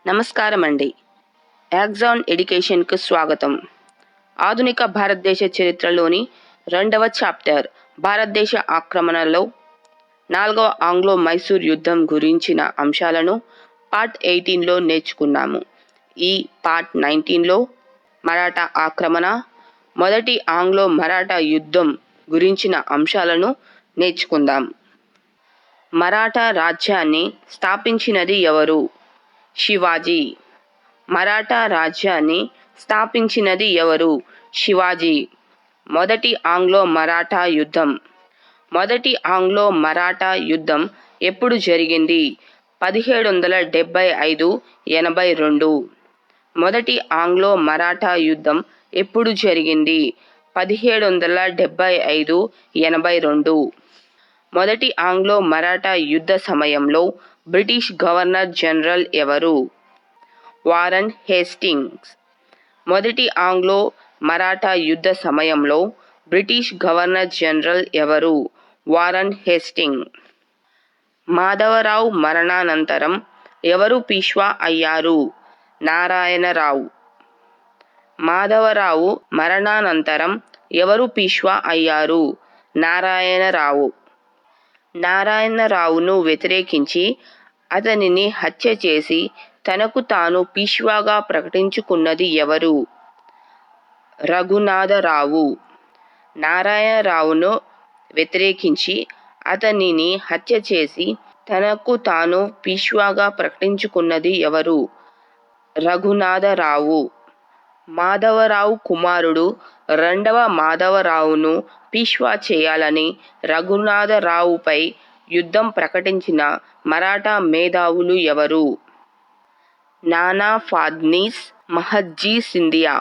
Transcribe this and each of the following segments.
నమస్కారం అండి. యాక్సాన్ ఎడ్యుకేషన్కు స్వాగతం. ఆధునిక భారతదేశ చరిత్రలోని 2వ చాప్టర్ భారతదేశ ఆక్రమణలో 4వ ఆంగ్లో మైసూర్ యుద్ధం గురించిన అంశాలను పార్ట్ 18లో నేర్చుకున్నాము. ఈ పార్ట్ 19లో మరాఠా ఆక్రమణ, మొదటి ఆంగ్లో మరాఠా యుద్ధం గురించిన అంశాలను నేర్చుకుందాం. మరాఠా రాజ్యాన్ని స్థాపించినది ఎవరు? శివాజీ. మరాఠా రాజ్యాన్ని స్థాపించినది ఎవరు? శివాజీ. మొదటి ఆంగ్లో మరాఠా యుద్ధం. మొదటి ఆంగ్లో మరాఠా యుద్ధం ఎప్పుడు జరిగింది? 1775-82. మొదటి ఆంగ్లో మరాఠా యుద్ధం ఎప్పుడు జరిగింది? 1775-82. మొదటి ఆంగ్లో మరాఠా యుద్ధ సమయంలో బ్రిటిష్ గవర్నర్ జనరల్ ఎవరు? Warren Hastings. మొదటి ఆంగ్లో మరాఠా యుద్ధ సమయంలో బ్రిటిష్ గవర్నర్ జనరల్ ఎవరు? Warren Hastings. మాధవరావు మరణానంతరం ఎవరు పీష్వా అయ్యారు? నారాయణరావు. మాధవరావు మరణానంతరం ఎవరు పీష్వా అయ్యారు? నారాయణరావు. నారాయణరావును వ్యతిరేకించి అతనిని హత్య చేసి తనకు తాను పీష్వాగా ప్రకటించుకున్నది ఎవరు? రఘునాథరావు. నారాయణరావును వ్యతిరేకించి అతనిని హత్య చేసి తనకు తాను పీష్వాగా ప్రకటించుకున్నది ఎవరు? రఘునాథరావు. మాధవరావు కుమారుడు 2వ మాధవరావును పీష్వా చేయాలని రఘునాథరావుపై యుద్ధం ప్రకటించిన మరాఠా మేధావులు ఎవరు? నానా ఫడ్నీస్, మహద్జీ సింధియా.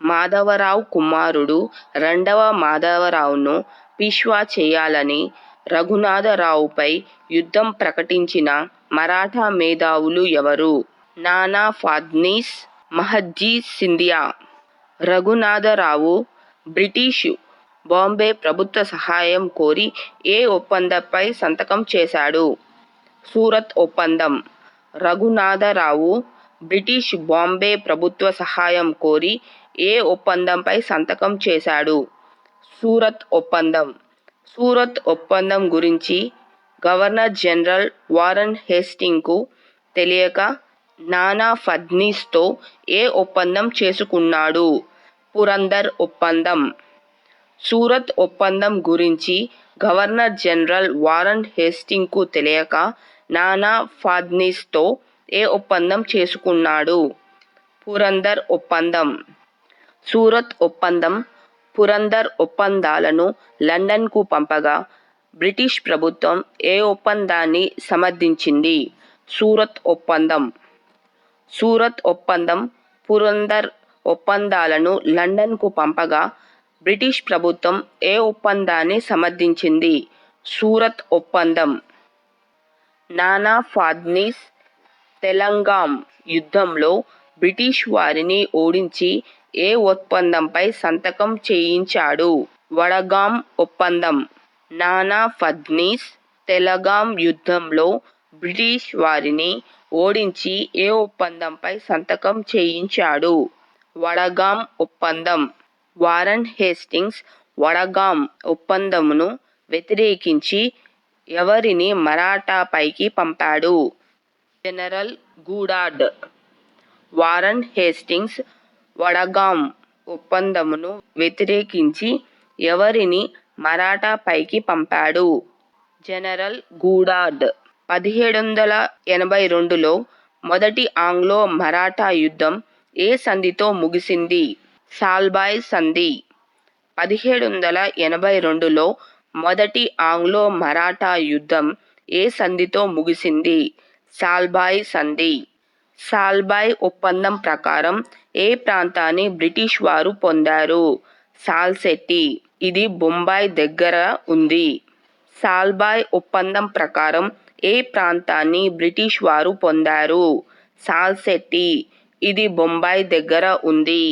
మాధవరావు కుమారుడు 2వ మాధవరావును పీష్వా చేయాలని రఘునాథరావుపై యుద్ధం ప్రకటించిన మరాఠా మేధావులు ఎవరు? నానా ఫడ్నీస్, మహద్జీ సింధియా. రఘునాథరావు బ్రిటిషు బాంబే ప్రభుత్వ సహాయం కోరి ఏ ఒప్పందంపై సంతకం చేశాడు? సూరత్ ఒప్పందం. రఘునాథరావు బ్రిటిష్ బాంబే ప్రభుత్వ సహాయం కోరి ఏ ఒప్పందంపై సంతకం చేశాడు? సూరత్ ఒప్పందం. సూరత్ ఒప్పందం గురించి గవర్నర్ జనరల్ వారన్ హేస్టింగ్స్కు తెలియక నానా ఫడ్నీస్తో ఏ ఒప్పందం చేసుకున్నాడు? పురందర్ ఒప్పందం. సూరత్ ఒప్పందం గురించి గవర్నర్ జనరల్ వారన్ హేస్టింగ్స్కు తెలియక నానా ఫడ్నీస్తో ఏ ఒప్పందం చేసుకున్నాడు? పురందర్ ఒప్పందం. సూరత్ ఒప్పందం, పురందర్ ఒప్పందాలను లండన్కు పంపగా బ్రిటిష్ ప్రభుత్వం ఏ ఒప్పందాన్ని సమర్థించింది? సూరత్ ఒప్పందం. సూరత్ ఒప్పందం, పురందర్ ఒప్పందాలను లండన్కు పంపగా బ్రిటిష్ ప్రభుత్వం ఏ ఒప్పందాన్ని సమర్థించింది? సూరత్ ఒప్పందం. నానా ఫడ్నీస్ తెలంగాణ యుద్ధంలో బ్రిటిష్ వారిని ఓడించి ఏ ఒప్పందంపై సంతకం చేయించాడు? వడగాం ఒప్పందం. నానా ఫడ్నీస్ తెలంగాణ యుద్ధంలో బ్రిటిష్ వారిని ఓడించి ఏ ఒప్పందంపై సంతకం చేయించాడు? వడగాం ఒప్పందం. వారన్ హేస్టింగ్స్ వడగాం ఒప్పందంను వ్యతిరేకించి ఎవరిని మరాఠాపైకి పంపాడు? జనరల్ గూడార్డ్. వారన్ హేస్టింగ్స్ వడగాం ఒప్పందమును వ్యతిరేకించి ఎవరిని మరాఠాపైకి పంపాడు? జనరల్ గూడార్డ్. 1782లో మొదటి ఆంగ్లో మరాఠా యుద్ధం ఏ సంధితో ముగిసింది? సాల్బాయ్ సంధి. 1782లో మొదటి ఆంగ్లో మరాఠా యుద్ధం ఏ సంధితో ముగిసింది? సాల్బాయ్ సంధి. సాల్బాయ్ ఒప్పందం ప్రకారం ఏ ప్రాంతాన్ని బ్రిటిష్ వారు పొందారు? సాల్సెట్టి. ఇది బొంబాయి దగ్గర ఉంది. సాల్బాయ్ ఒప్పందం ప్రకారం ఏ ప్రాంతాన్ని బ్రిటిష్ వారు పొందారు? సాల్సెట్టి. ఇది బొంబాయి దగ్గర ఉంది.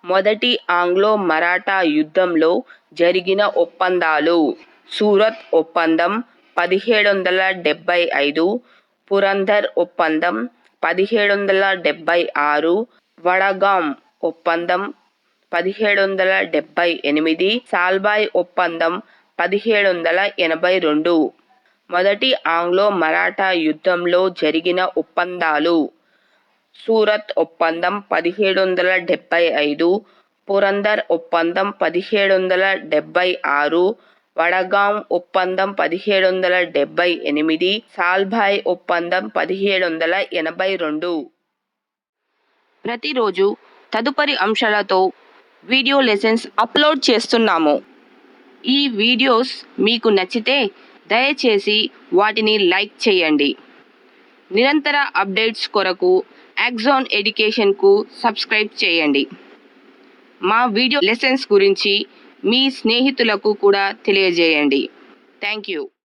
మొదటి ఆంగ్లో మరాఠా యుద్ధంలో జరిగిన ఒప్పందాలు: సూరత్ ఒప్పందం 1775, పురందర్ ఒప్పందం 1776, వడగాం ఒప్పందం 1778, సాల్బాయ్ ఒప్పందం 1782. మొదటి ఆంగ్లో మరాఠా యుద్ధంలో జరిగిన ఒప్పందాలు: సూరత్ ఒప్పందం 1775, పురందర్ ఒప్పందం 1776, వడగాం ఒప్పందం 1778, సాల్బాయ్ ఒప్పందం 1782. ప్రతిరోజు తదుపరి అంశాలతో వీడియో లెసన్స్ అప్లోడ్ చేస్తున్నాము. ఈ వీడియోస్ మీకు నచ్చితే దయచేసి వాటిని లైక్ చేయండి. నిరంతర అప్డేట్స్ కొరకు యాక్సాన్ ఎడ్యుకేషన్కు సబ్స్క్రైబ్ చేయండి. మా వీడియో లెసన్స్ గురించి మీ స్నేహితులకు కూడా తెలియజేయండి. Thank you.